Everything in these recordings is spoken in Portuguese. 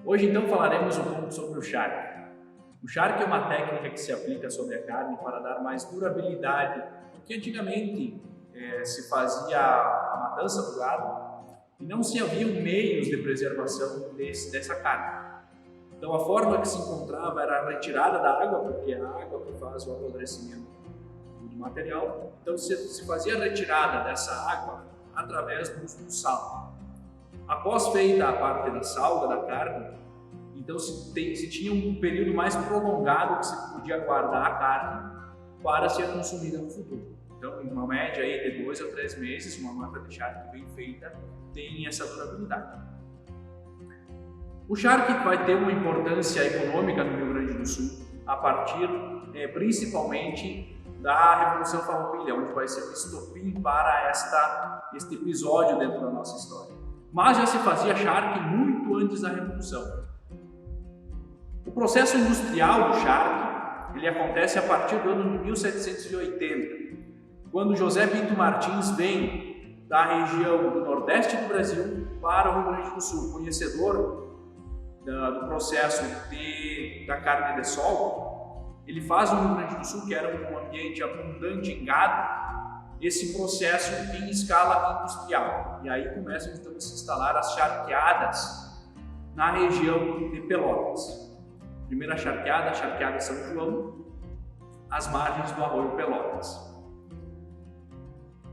Hoje então falaremos um pouco sobre o Shark. O Shark é uma técnica que se aplica sobre a carne para dar mais durabilidade, porque antigamente se fazia a matança do gado e não se haviam meios de preservação dessa carne. Então a forma que se encontrava era a retirada da água, porque é a água que faz o apodrecimento do material. Então se fazia a retirada dessa água através do uso do sal. Após feita a parte da salga da carne, então se tinha um período mais prolongado que se podia guardar a carne para ser consumida no futuro. Então, em uma média aí de 2 a 3 meses, uma manta de charque bem feita tem essa durabilidade. O charque vai ter uma importância econômica no Rio Grande do Sul a partir principalmente da Revolução Farroupilha, onde vai ser o estopim para este episódio dentro da nossa história. Mas já se fazia charque muito antes da Revolução. O processo industrial do charque ele acontece a partir do ano de 1780, quando José Pinto Martins vem da região do Nordeste do Brasil para o Rio Grande do Sul, conhecedor do processo da carne de sol. Ele faz no Rio Grande do Sul, que era um ambiente abundante em gado, esse processo em escala industrial. E aí começam então a se instalar as charqueadas na região de Pelotas. Primeira charqueada, a charqueada São João, às margens do arroio Pelotas.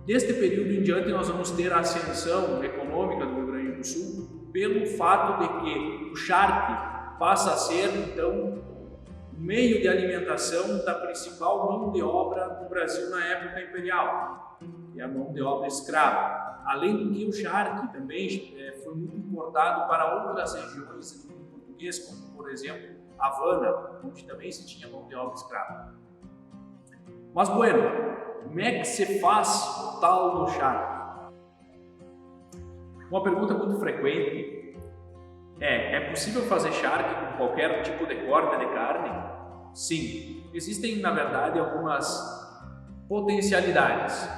Deste período em diante nós vamos ter a ascensão econômica do Rio Grande do Sul pelo fato de que o charque passa a ser então o meio de alimentação da principal mão de obra do Brasil na época imperial, que é a mão de obra escrava. Além do que o charque também foi muito importado para outras regiões do mundo português, como por exemplo Havana, onde também se tinha mão de obra escrava. Mas bueno, como é que se faz o tal do charque? Uma pergunta muito frequente é possível fazer charque com qualquer tipo de corte de carne? Sim, existem na verdade algumas potencialidades.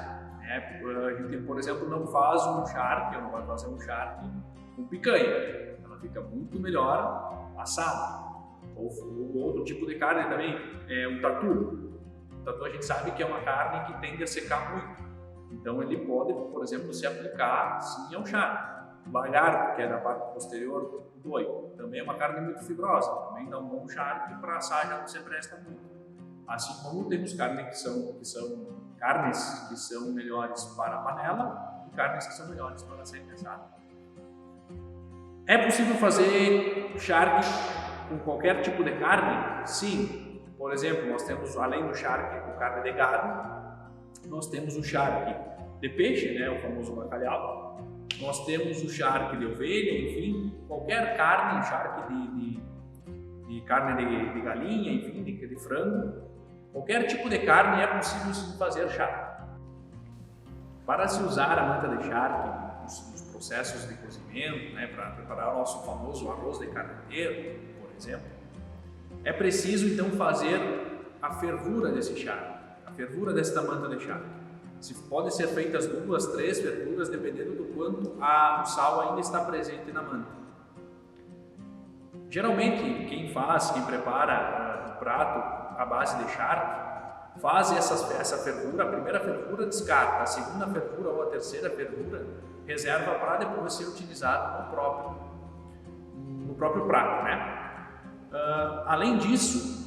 A gente, por exemplo, não faz um charque, ou não vai fazer um charque com picanha, ela fica muito melhor assada. Ou outro tipo de carne também, um tatu. O tatu a gente sabe que é uma carne que tende a secar muito. Então ele pode, por exemplo, se aplicar sim ao charque. O lagarto, que é da parte posterior do boi, também é uma carne muito fibrosa, também dá um bom charque para assar já não se presta muito. Assim como temos carnes que são melhores para a panela e carnes que são melhores para ser assada. É possível fazer charque com qualquer tipo de carne? Sim. Por exemplo, nós temos, além do charque com carne de gado, nós temos o charque de peixe, o famoso bacalhau. Nós temos o charque de ovelha, enfim, qualquer carne, charque de carne de galinha, enfim, de frango. Qualquer tipo de carne é possível sim fazer charque. Para se usar a manta de charque nos processos de cozimento, para preparar o nosso famoso arroz de carneteiro, por exemplo, é preciso então fazer a fervura desse charque, a fervura desta manta de charque. Podem ser feitas 2, 3 fervuras, dependendo do quanto o sal ainda está presente na manta. Geralmente, quem prepara o prato à base de charque, faz essa fervura, a primeira fervura descarta, a segunda fervura ou a terceira fervura reserva para depois ser utilizado no próprio prato, além disso,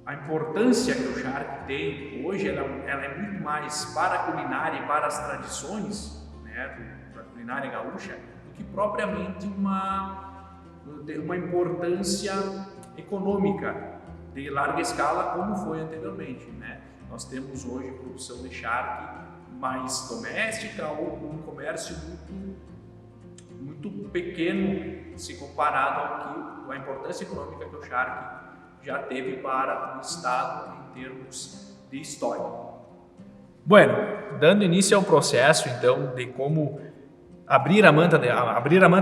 a importância que o charque tem hoje, ela é muito mais para a culinária e para as tradições da culinária gaúcha do que propriamente uma importância econômica de larga escala como foi anteriormente. Nós temos hoje produção de charque mais doméstica ou com um comércio muito pequeno se comparado à importância econômica que o charque já teve para o Estado em termos de história. Bueno, dando início ao processo então de como abrir a manta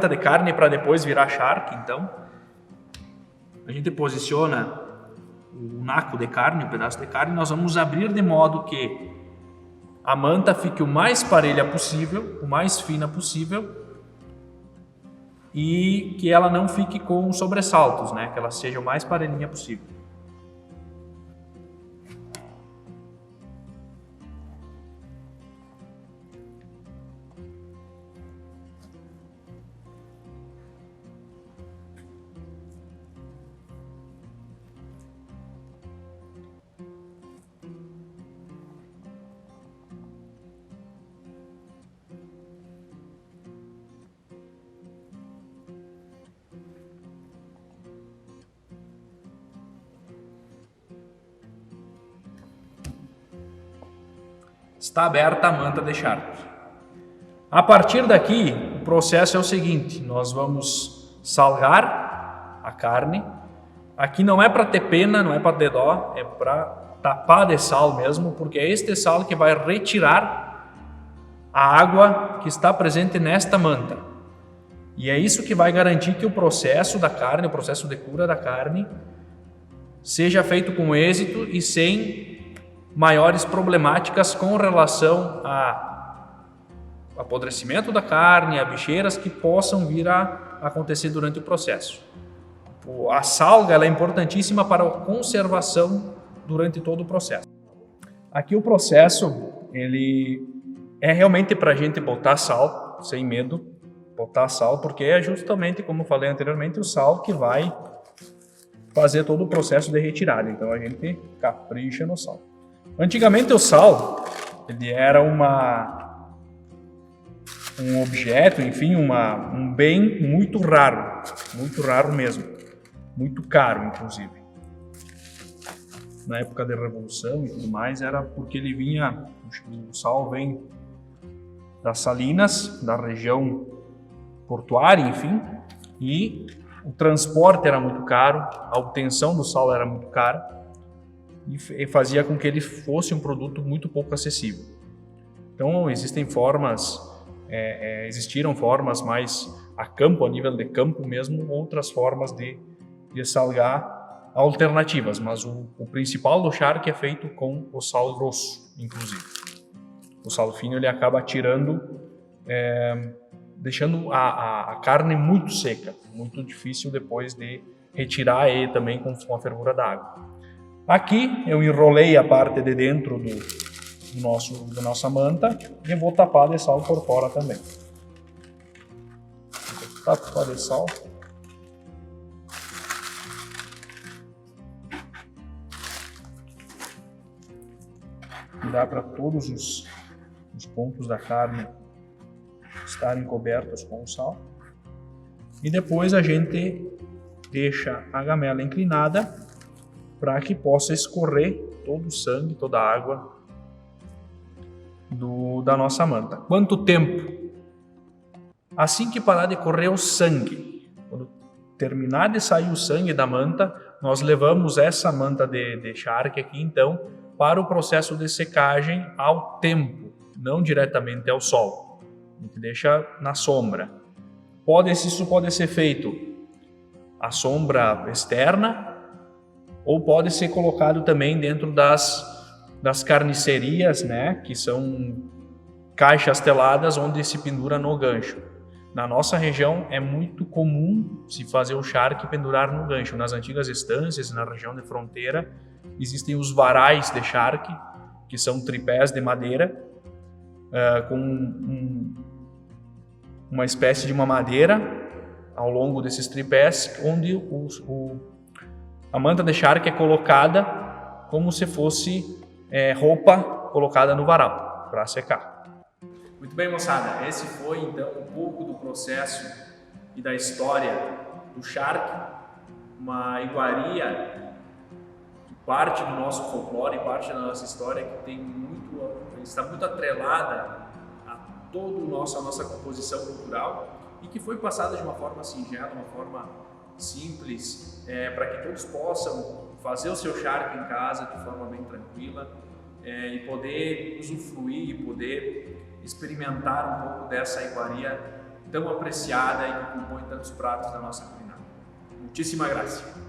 de carne para depois virar charque, então a gente posiciona o naco de carne, o pedaço de carne, nós vamos abrir de modo que a manta fique o mais parelha possível, o mais fina possível, e que ela não fique com sobressaltos, né? Que ela seja o mais parelhinha possível. Está aberta a manta de charque. A partir daqui, o processo é o seguinte: nós vamos salgar a carne. Aqui não é para ter pena, não é para ter dó, é para tapar de sal mesmo, porque é este sal que vai retirar a água que está presente nesta manta. E é isso que vai garantir que o processo da carne, o processo de cura da carne, seja feito com êxito e sem maiores problemáticas com relação a apodrecimento da carne, a bicheiras que possam vir a acontecer durante o processo. A salga ela é importantíssima para a conservação durante todo o processo. Aqui o processo ele é realmente para a gente botar sal, sem medo, botar sal, porque é justamente, como eu falei anteriormente, o sal que vai fazer todo o processo de retirada. Então a gente capricha no sal. Antigamente o sal ele era um objeto, enfim, um bem muito raro mesmo, muito caro inclusive. Na época da Revolução e tudo mais, era porque ele vinha, o sal vem das salinas, da região portuária, enfim, e o transporte era muito caro, a obtenção do sal era muito cara, e fazia com que ele fosse um produto muito pouco acessível. Então existiram formas mais a campo, a nível de campo mesmo, outras formas de salgar alternativas, mas o principal do charque é feito com o sal grosso, inclusive. O sal fino ele acaba deixando a carne muito seca, muito difícil depois de retirar ele também com a fervura da água. Aqui eu enrolei a parte de dentro da nossa manta e vou tapar de sal por fora também. Vou tapar de sal. Dá para todos os pontos da carne estarem cobertos com o sal. E depois a gente deixa a gamela inclinada para que possa escorrer todo o sangue, toda a água da nossa manta. Quanto tempo? Assim que parar de correr o sangue, quando terminar de sair o sangue da manta, nós levamos essa manta de charque aqui então para o processo de secagem ao tempo, não diretamente ao sol. A gente deixa na sombra. Isso pode ser feito à sombra externa, ou pode ser colocado também dentro das carnicerias, né, que são caixas teladas onde se pendura no gancho. Na nossa região é muito comum se fazer o charque pendurar no gancho. Nas antigas estâncias, na região de fronteira, existem os varais de charque, que são tripés de madeira, com uma espécie de uma madeira ao longo desses tripés, onde a manta de charque é colocada como se fosse roupa colocada no varal para secar. Muito bem, moçada, esse foi então um pouco do processo e da história do charque, uma iguaria que parte do nosso folclore, parte da nossa história, que está muito atrelada a toda a nossa composição cultural e que foi passada de uma forma singela, uma forma simples, para que todos possam fazer o seu charque em casa de forma bem tranquila e poder usufruir e poder experimentar um pouco dessa iguaria tão apreciada e que compõe tantos pratos da nossa culinária. Muitíssima graça!